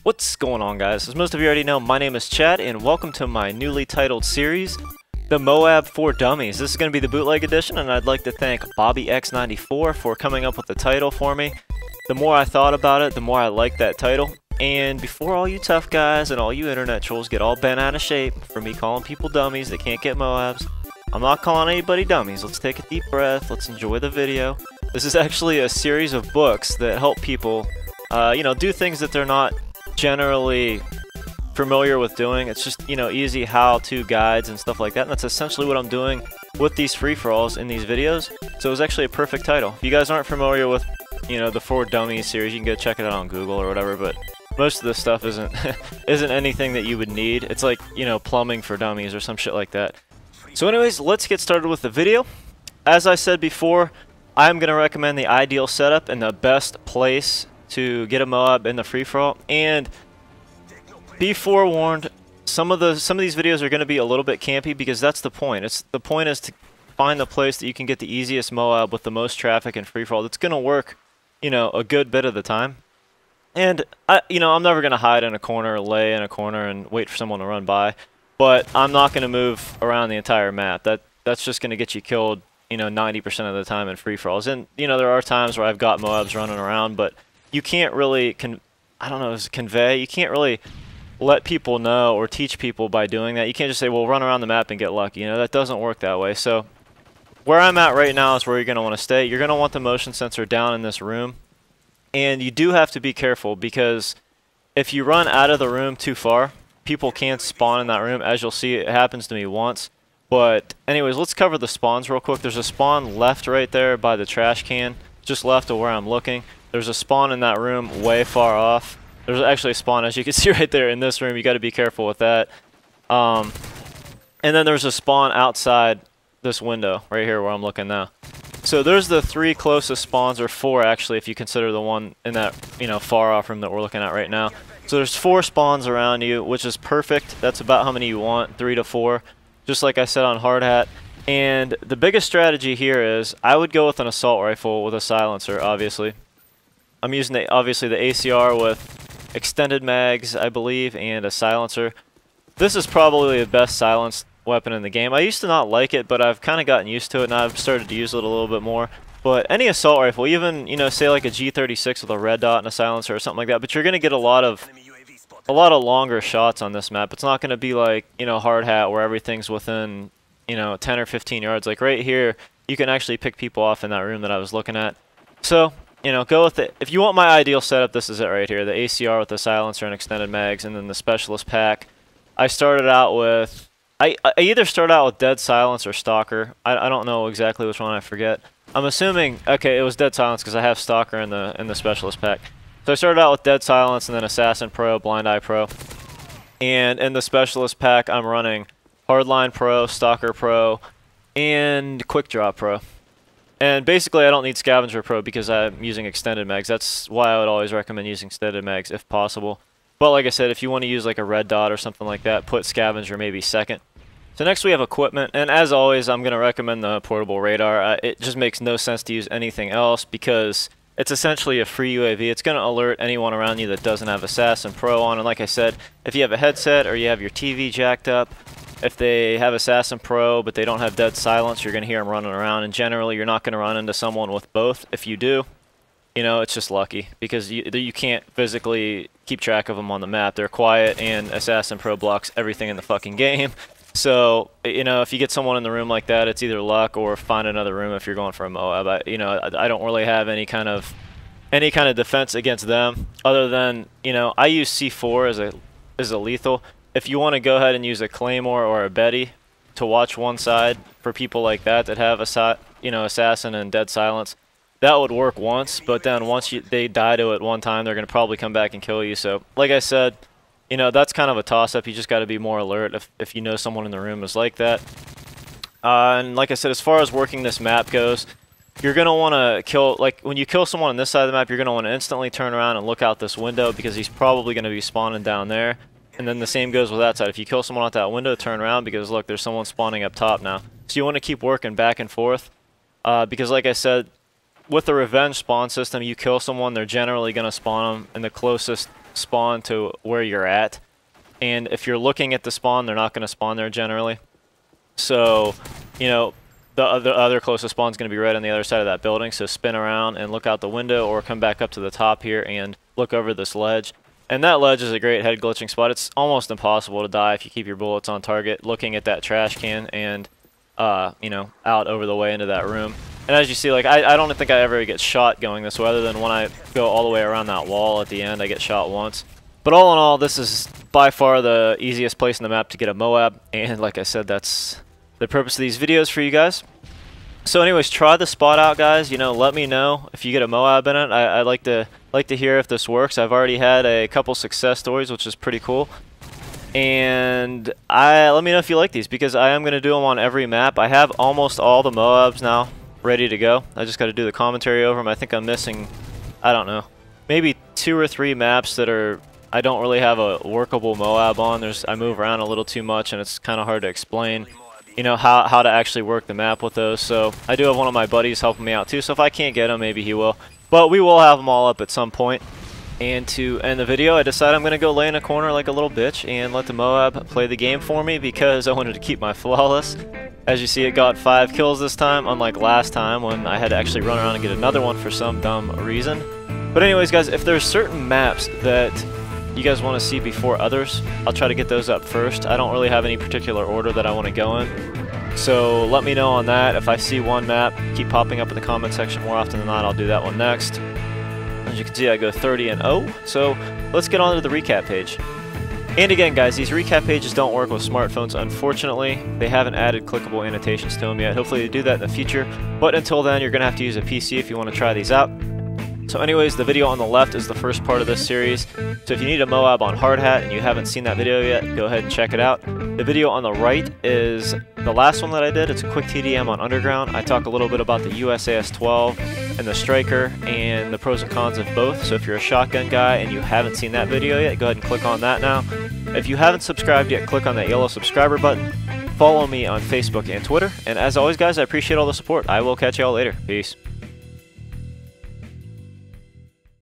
What's going on, guys? As most of you already know, my name is Chad, and welcome to my newly titled series, the MOAB for Dummies. This is going to be the bootleg edition, and I'd like to thank BobbyX94 for coming up with the title for me. The more I thought about it, the more I liked that title. And before all you tough guys and all you internet trolls get all bent out of shape for me calling people dummies that can't get MOABs, I'm not calling anybody dummies. Let's take a deep breath. Let's enjoy the video. This is actually a series of books that help people, do things that they're not generally familiar with doing. It's just, easy how-to guides and stuff like that, and that's essentially what I'm doing with these free-for-alls in these videos. So it was actually a perfect title. If you guys aren't familiar with, the For Dummies series, you can go check it out on Google or whatever, but most of this stuff isn't isn't anything that you would need. It's like, plumbing for dummies or some shit like that. So anyways, let's get started with the video. As I said before, I'm going to recommend the ideal setup and the best place to get a MOAB in the free-for-all, and be forewarned, some of these videos are going to be a little bit campy because that's the point. The point is to find the place that you can get the easiest MOAB with the most traffic and free-for-all that's going to work, a good bit of the time. And I'm never going to hide in a corner, lay in a corner, and wait for someone to run by. But I'm not going to move around the entire map. That's just going to get you killed, 90% of the time in free-for-alls. And there are times where I've got MOABs running around, but you can't really, convey. You can't really let people know or teach people by doing that. You can't just say, well, run around the map and get lucky. That doesn't work that way. So where I'm at right now is where you're going to want to stay. You're going to want the motion sensor down in this room. And you do have to be careful because if you run out of the room too far, people can spawn in that room. As you'll see, it happens to me once. But anyways, let's cover the spawns real quick. There's a spawn left right there by the trash can, just left of where I'm looking. There's a spawn in that room way far off. There's actually a spawn, as you can see right there in this room. You got to be careful with that. And then there's a spawn outside this window right here where I'm looking now. So there's the three closest spawns, or four actually, if you consider the one in that far off room that we're looking at right now. So there's 4 spawns around you, which is perfect. That's about how many you want, 3 to 4, just like I said on hard hat. And the biggest strategy here is I would go with an assault rifle with a silencer, obviously. I'm using obviously the ACR with extended mags, I believe, and a silencer. This is probably the best silenced weapon in the game. I used to not like it, but I've kind of gotten used to it, and I've started to use it a little bit more. But any assault rifle, even say like a G36 with a red dot and a silencer or something like that, but you're going to get a lot of longer shots on this map. It's not going to be like hard hat where everything's within 10 or 15 yards. Like right here, you can actually pick people off in that room that I was looking at. So go with it. If you want my ideal setup, this is it right here. The ACR with the silencer and extended mags, and then the specialist pack. I started out with, I either started out with dead silence or stalker. I don't know exactly which one, I forget. I'm assuming, okay, it was dead silence because I have stalker in the specialist pack. So I started out with dead silence and then assassin pro, blind eye pro. And in the specialist pack, I'm running hardline pro, stalker pro, and quick draw pro. And basically, I don't need Scavenger Pro because I'm using extended mags. That's why I would always recommend using extended mags if possible. But like I said, if you want to use like a red dot or something like that, put Scavenger maybe second. So next we have equipment, and as always, I'm going to recommend the portable radar. It just makes no sense to use anything else because it's essentially a free UAV. It's going to alert anyone around you that doesn't have Assassin Pro on. And like I said, if you have a headset or you have your TV jacked up, if they have Assassin Pro but they don't have dead silence, you're going to hear them running around. And generally, you're not going to run into someone with both. If you do, it's just lucky because you can't physically keep track of them on the map. They're quiet, and Assassin Pro blocks everything in the fucking game. So, if you get someone in the room like that, it's either luck or find another room if you're going for a MOAB. I don't really have any kind of defense against them other than, I use C4 as a lethal. If you want to go ahead and use a Claymore or a Betty to watch one side for people like that have assassin and dead silence, that would work once, but then once they die to it one time, they're going to probably come back and kill you. So, like I said, that's kind of a toss-up. You just got to be more alert if you know someone in the room is like that. And like I said, as far as working this map goes, you're going to want to kill, like when you kill someone on this side of the map, you're going to want to instantly turn around and look out this window because he's probably going to be spawning down there. And then the same goes with that side. If you kill someone out that window, turn around because look, there's someone spawning up top now. So you want to keep working back and forth because like I said, with the revenge spawn system, you kill someone, they're generally going to spawn them in the closest spawn to where you're at. And if you're looking at the spawn, they're not going to spawn there generally. So, you know, the other closest spawn is going to be right on the other side of that building. So spin around and look out the window, or come back up to the top here and look over this ledge. And that ledge is a great head glitching spot. It's almost impossible to die if you keep your bullets on target, looking at that trash can and, you know, out over the way into that room. And as you see, like, I don't think I ever get shot going this way, other than when I go all the way around that wall at the end, I get shot once. But all in all, this is by far the easiest place in the map to get a MOAB, and like I said, that's the purpose of these videos for you guys. So anyways, try the spot out, guys. You know, let me know if you get a MOAB in it. I'd like to hear if this works. I've already had a couple success stories, which is pretty cool. And let me know if you like these, because I am going to do them on every map. I have almost all the MOABs now ready to go. I just got to do the commentary over them. I think I'm missing, I don't know, maybe 2 or 3 maps that I don't really have a workable MOAB on. I move around a little too much, and it's kind of hard to explain, you know, how to actually work the map with those. So I do have one of my buddies helping me out too, so if I can't get him, maybe he will. But we will have them all up at some point. And to end the video, I decided I'm going to go lay in a corner like a little bitch and let the MOAB play the game for me, because I wanted to keep my flawless. As you see, it got 5 kills this time, unlike last time when I had to actually run around and get another one for some dumb reason. But anyways, guys, if there's certain maps that you guys want to see before others, I'll try to get those up first. I don't really have any particular order that I want to go in. So let me know on that. If I see one map keep popping up in the comment section more often than not, I'll do that one next. As you can see, I go 30-0. So let's get on to the recap page. And again, guys, these recap pages don't work with smartphones, unfortunately. They haven't added clickable annotations to them yet. Hopefully they do that in the future. But until then, you're going to have to use a PC if you want to try these out. So anyways, the video on the left is the first part of this series. So if you need a MOAB on hard hat and you haven't seen that video yet, go ahead and check it out. The video on the right is the last one that I did. It's a quick TDM on Underground. I talk a little bit about the USAS-12 and the Striker and the pros and cons of both. So if you're a shotgun guy and you haven't seen that video yet, go ahead and click on that now. If you haven't subscribed yet, click on that yellow subscriber button. Follow me on Facebook and Twitter. And as always, guys, I appreciate all the support. I will catch y'all later. Peace.